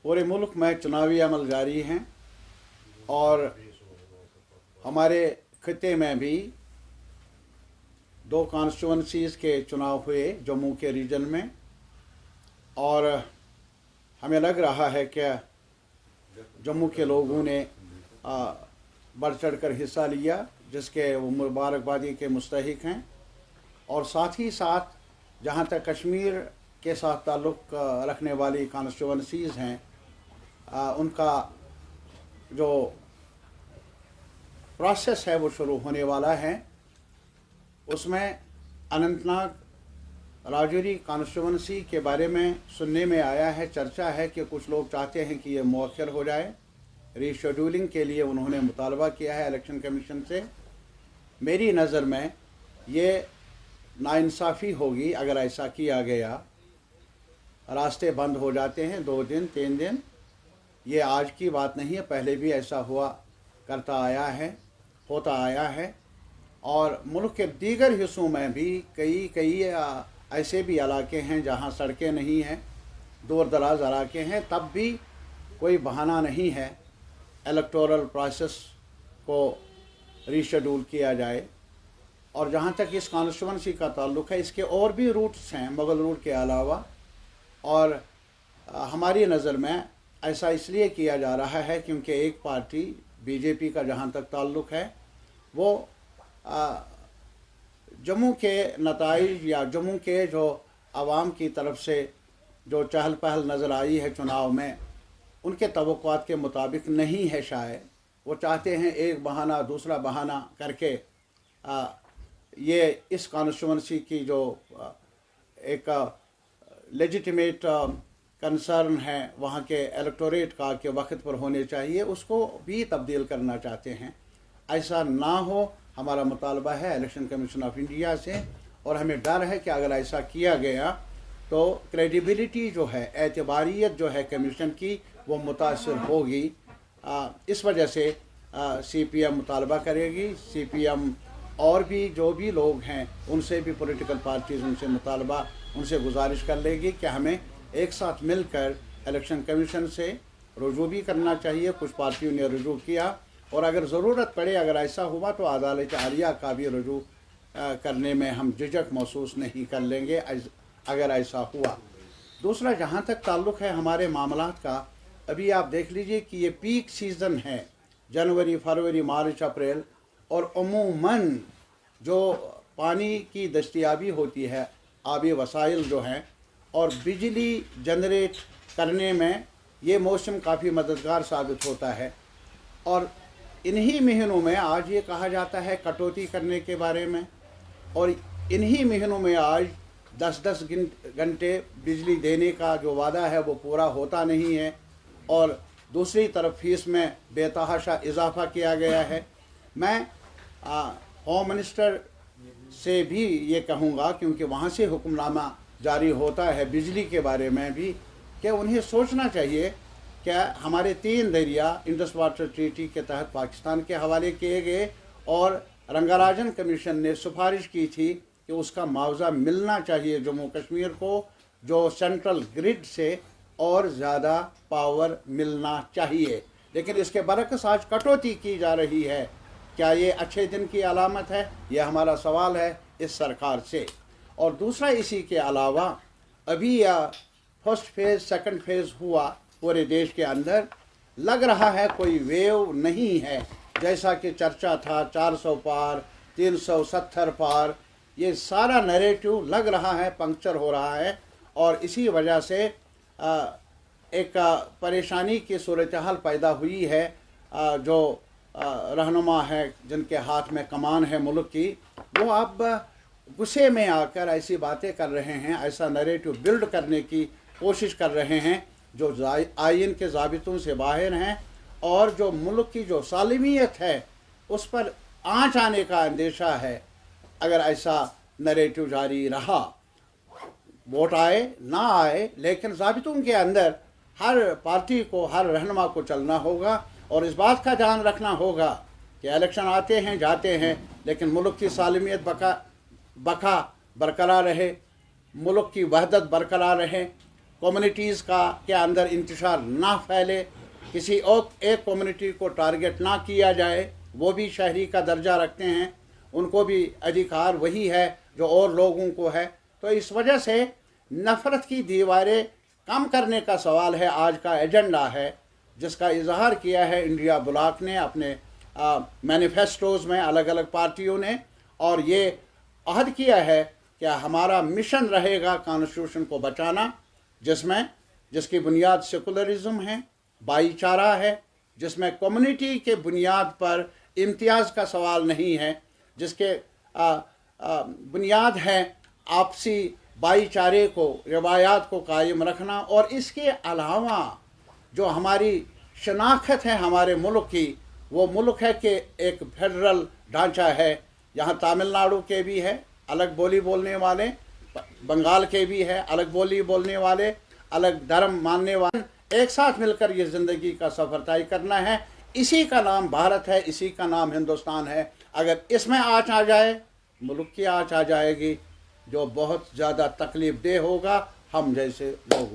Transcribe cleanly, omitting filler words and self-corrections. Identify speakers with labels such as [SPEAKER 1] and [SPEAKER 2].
[SPEAKER 1] पूरे मुल्क में चुनावी अमल जारी हैं और हमारे खिते में भी 2 कॉन्स्टिट्यूंसीज़ के चुनाव हुए जम्मू के रीजन में, और हमें लग रहा है कि जम्मू के लोगों ने बढ़ चढ़ कर हिस्सा लिया, जिसके वो मुबारकबादी के मुस्तहिक हैं। और साथ ही साथ जहाँ तक कश्मीर के साथ ताल्लुक़ रखने वाली कॉन्स्टिट्यूंसीज़ हैं, उनका जो प्रोसेस है वो शुरू होने वाला है। उसमें अनंतनाग राजौरी कॉन्स्टिट्यूंसी के बारे में सुनने में आया है, चर्चा है कि कुछ लोग चाहते हैं कि ये मौखर हो जाए। रीशेड्यूलिंग के लिए उन्होंने मुतालबा किया है इलेक्शन कमीशन से। मेरी नज़र में ये नाइंसाफ़ी होगी अगर ऐसा किया गया। रास्ते बंद हो जाते हैं 2 दिन 3 दिन, ये आज की बात नहीं है, पहले भी ऐसा हुआ करता आया है, होता आया है। और मुल्क के दीगर हिस्सों में भी कई ऐसे भी इलाके हैं जहां सड़कें नहीं हैं, दूर दराज इलाके हैं, तब भी कोई बहाना नहीं है इलेक्टोरल प्रोसेस को रीशेड्यूल किया जाए। और जहाँ तक इस कॉन्स्टिट्यूंसी का ताल्लुक़ है, इसके और भी रूट्स हैं मुग़ल रूट के अलावा, और हमारी नज़र में ऐसा इसलिए किया जा रहा है क्योंकि एक पार्टी बीजेपी का जहाँ तक ताल्लुक़ है वो जम्मू के नताइज या जम्मू के जो आवाम की तरफ से जो चहल पहल नज़र आई है चुनाव में, उनके तवक्कुआत के मुताबिक नहीं है। शायद वो चाहते हैं एक बहाना दूसरा बहाना करके ये इस कॉन्स्टिट्यूंसी की जो एक लेजिटिमेट कंसर्न है वहाँ के इलेक्टोरेट का कि वक्त पर होने चाहिए, उसको भी तब्दील करना चाहते हैं। ऐसा ना हो, हमारा मुतालबा है इलेक्शन कमीशन ऑफ इंडिया से, और हमें डर है कि अगर ऐसा किया गया तो क्रेडिबिलिटी जो है, एतबारियत जो है कमीशन की, वो मुतासर होगी। इस वजह से CPM मुतालबा करेगी। CPM और भी जो भी लोग हैं उनसे भी पॉलिटिकल पार्टीज़ उनसे मुतालबा, उनसे गुजारिश कर लेगी कि हमें एक साथ मिलकर इलेक्शन कमीशन से रुजू भी करना चाहिए। कुछ पार्टियों ने रुजू किया, और अगर ज़रूरत पड़े, अगर ऐसा हुआ तो अदालत आलिया का भी रुजू करने में हम झिझक महसूस नहीं कर लेंगे अगर ऐसा हुआ। दूसरा, जहाँ तक ताल्लुक़ है हमारे मामलात का, अभी आप देख लीजिए कि ये पीक सीज़न है, जनवरी फरवरी मार्च अप्रैल, और अमूमन जो पानी की दस्तयाबी होती है, आबी वसाइल जो हैं, और बिजली जनरेट करने में ये मौसम काफ़ी मददगार साबित होता है। और इन्हीं महीनों में आज ये कहा जाता है कटौती करने के बारे में, और इन्हीं महीनों में आज 10-10 घंटे बिजली देने का जो वादा है वो पूरा होता नहीं है, और दूसरी तरफ फीस में बेतहाशा इजाफ़ा किया गया है। मैं होम मिनिस्टर से भी ये कहूँगा, क्योंकि वहाँ से हुक्मनामा जारी होता है बिजली के बारे में भी, कि उन्हें सोचना चाहिए क्या हमारे 3 दरिया इंडस वाटर ट्रीटी के तहत पाकिस्तान के हवाले किए गए, और रंगाराजन कमीशन ने सिफारिश की थी कि उसका मुआवजा मिलना चाहिए जम्मू कश्मीर को, जो सेंट्रल ग्रिड से और ज़्यादा पावर मिलना चाहिए। लेकिन इसके बरक्स आज कटौती की जा रही है। क्या ये अच्छे दिन की अलामत है? यह हमारा सवाल है इस सरकार से। और दूसरा, इसी के अलावा अभी फर्स्ट फेज़ सेकंड फेज़ हुआ पूरे देश के अंदर, लग रहा है कोई वेव नहीं है, जैसा कि चर्चा था 400 पार 370 पार, ये सारा नैरेटिव लग रहा है पंक्चर हो रहा है। और इसी वजह से एक परेशानी की सूरत हाल पैदा हुई है। जो रहनुमा है, जिनके हाथ में कमान है मुल्क की, वो अब गुस्से में आकर ऐसी बातें कर रहे हैं, ऐसा नैरेटिव बिल्ड करने की कोशिश कर रहे हैं जो आइन के ज़ाबितों से बाहर हैं, और जो मुल्क की जो सालिमियत है उस पर आँच आने का अंदेशा है अगर ऐसा नैरेटिव जारी रहा। वोट आए ना आए, लेकिन ज़ाबितों के अंदर हर पार्टी को, हर रहनुमा को चलना होगा, और इस बात का ध्यान रखना होगा कि इलेक्शन आते हैं जाते हैं, लेकिन मुल्क की सालिमियत बका बरकरार रहे, मुल्क की वहदत बरकरार रहे, कम्युनिटीज़ का के अंदर इंतशार ना फैले, किसी और एक कम्युनिटी को टारगेट ना किया जाए, वो भी शहरी का दर्जा रखते हैं, उनको भी अधिकार वही है जो और लोगों को है। तो इस वजह से नफ़रत की दीवारें कम करने का सवाल है, आज का एजेंडा है, जिसका इजहार किया है इंडिया ब्लॉक ने अपने मैनिफेस्टोज़ में, अलग अलग पार्टियों ने, और ये अहद किया है कि हमारा मिशन रहेगा कॉन्स्टिट्यूशन को बचाना, जिसकी बुनियाद सेकुलरिज्म है, भाईचारा है, जिसमें कम्युनिटी के बुनियाद पर इम्तियाज़ का सवाल नहीं है, जिसके बुनियाद है आपसी भाईचारे को, रवायात को कायम रखना। और इसके अलावा जो हमारी शनाख्त है हमारे मुल्क की, वो मुल्क है कि एक फेडरल ढांचा है। यहाँ तमिलनाडु के भी है अलग बोली बोलने वाले, बंगाल के भी है अलग बोली बोलने वाले, अलग धर्म मानने वाले, एक साथ मिलकर ये ज़िंदगी का सफ़र तय करना है। इसी का नाम भारत है, इसी का नाम हिंदुस्तान है। अगर इसमें आँच आ जाए, मुल्क की आँच आ जाएगी, जो बहुत ज़्यादा तकलीफ़ देह होगा हम जैसे लोग।